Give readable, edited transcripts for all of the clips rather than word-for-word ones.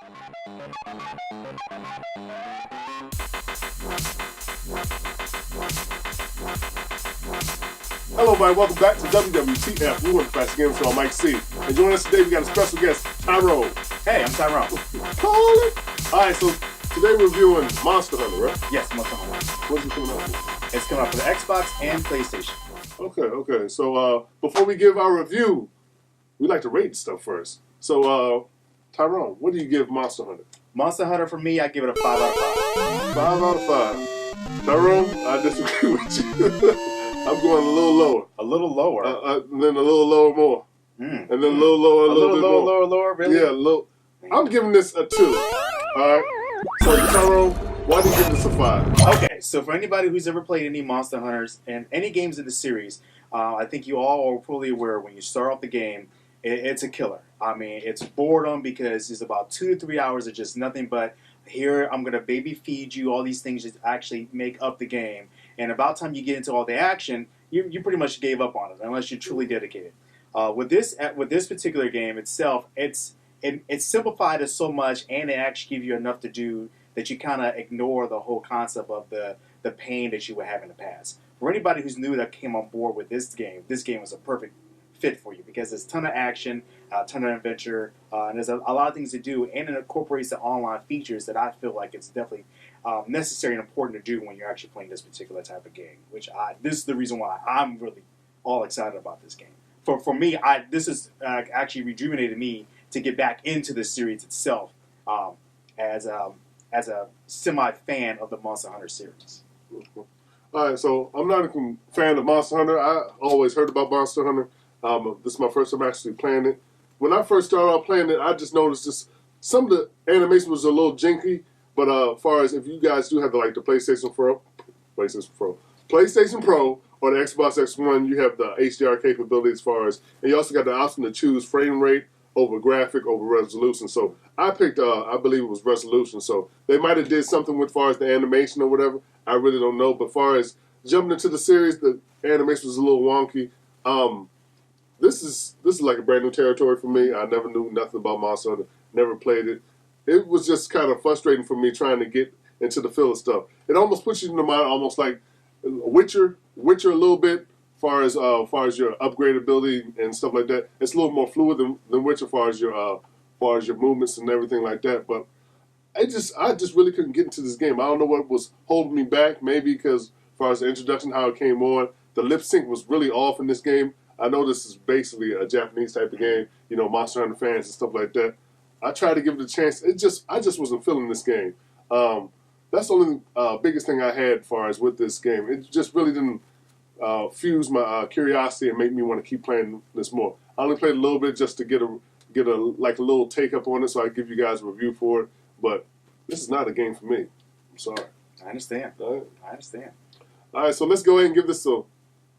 Hello, everybody. Welcome back to WWTF. We want the Fast Game Show. I'm Mike C. And joining us today, we got a special guest, Tyrone. Hey, I'm Tyrone. Call it. All right, so today we're reviewing Monster Hunter, right? Yes, Monster Hunter. What's it coming out for? It's coming out for the Xbox and PlayStation. Okay. So before we give our review, we like to rate stuff first. So, Tyrone, what do you give Monster Hunter? Monster Hunter, for me, I give it a 5 out of 5. 5 out of 5. Tyrone, I disagree with you. I'm going a little lower. A little lower? Then a little lower more. And then a little lower, a little bit more. Lower, really? Yeah, a little. I'm giving this a 2. Alright? So, Tyrone, why do you give this a 5? Okay, so for anybody who's ever played any Monster Hunters and any games in the series, I think you all are fully aware when you start off the game, it's a killer. I mean, it's boredom because it's about 2 to 3 hours of just nothing but, here, I'm going to baby feed you all these things that actually make up the game. And about time you get into all the action, you pretty much gave up on it, unless you're truly dedicated. With this particular game itself, it's simplified it so much, and it actually gives you enough to do that you kind of ignore the whole concept of the pain that you would have in the past. For anybody who's new that came on board with this game was a perfect fit for you because there's a ton of action, a ton of adventure, and there's a lot of things to do, and it incorporates the online features that I feel like it's definitely necessary and important to do when you're actually playing this particular type of game. This is the reason why I'm really all excited about this game. For me, this has actually rejuvenated me to get back into the series itself as a semi-fan of the Monster Hunter series. All right, so I'm not a fan of Monster Hunter. I always heard about Monster Hunter. This is my first time actually playing it. When I first started out playing it, I just noticed some of the animation was a little janky. But as far as if you guys do have the PlayStation Pro, or the Xbox X1, you have the HDR capability as far as, and you also got the option to choose frame rate over graphic over resolution. So I picked, I believe it was resolution. So they might have did something with as far as the animation or whatever. I really don't know. But as far as jumping into the series, the animation was a little wonky. This is like a brand new territory for me. I never knew nothing about Monster Hunter, never played it. It was just kind of frustrating for me trying to get into the feel of stuff. It almost puts you in the mind, almost like Witcher a little bit, far as your upgradability and stuff like that. It's a little more fluid than Witcher, far as your movements and everything like that. But I just really couldn't get into this game. I don't know what was holding me back. Maybe because as far as the introduction, how it came on, the lip sync was really off in this game. I know this is basically a Japanese type of game, Monster Hunter fans and stuff like that. I tried to give it a chance. I just wasn't feeling this game. That's the only biggest thing I had as far as with this game. It just really didn't fuse my curiosity and make me want to keep playing this more. I only played a little bit just to get a little take up on it, so I give you guys a review for it. But this is not a game for me. I'm sorry. I understand. All right. I understand. All right, so let's go ahead and give this a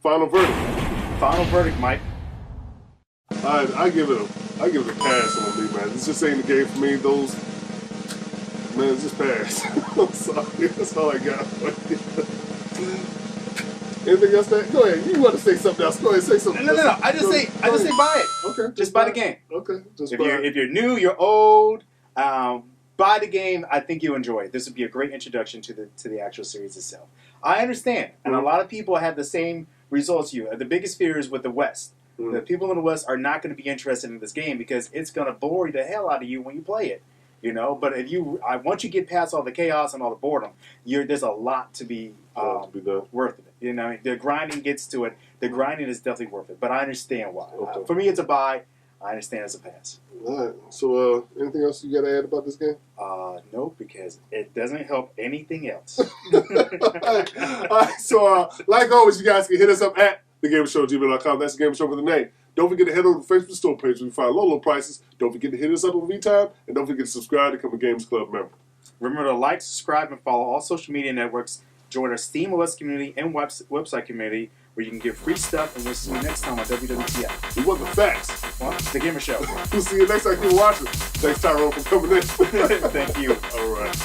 final verdict. Final verdict, Mike. All right, I give it a pass on me, man. This just ain't the game for me. Man, just pass. I'm sorry. That's all I got. Anything else? Go ahead. You want to say something else? Go ahead, say something. No. I just say buy it. Okay. Just buy the game. Okay. If you're new, you're old, buy the game. I think you'll enjoy it. This would be a great introduction to the actual series itself. I understand, and a lot of people have the same results you. The biggest fear is with the West. The people in the West are not going to be interested in this game because it's going to bore the hell out of you when you play it. But once you get past all the chaos and all the boredom, there's a lot to be worth it. The grinding gets to it. The grinding is definitely worth it. But I understand why. Okay. For me, it's a buy. I understand it's a pass. All right. So, anything else you got to add about this game? No, because it doesn't help anything else. All right. So, like always, you guys can hit us up at thagamersshow@gmail.com. That's the Gamer Show with a name. Don't forget to head over to the Facebook store page where you find low prices. Don't forget to hit us up on vTime, and don't forget to subscribe to become a Games Club member. Remember to like, subscribe, and follow all social media networks. Join our Steam OS community and website community where you can get free stuff, and we'll see you next time on WWTF. We want the facts. Well, the Gamer Show. We'll see you next time. Keep watching. Thanks, Tyrone, for coming in. Thank you. All right.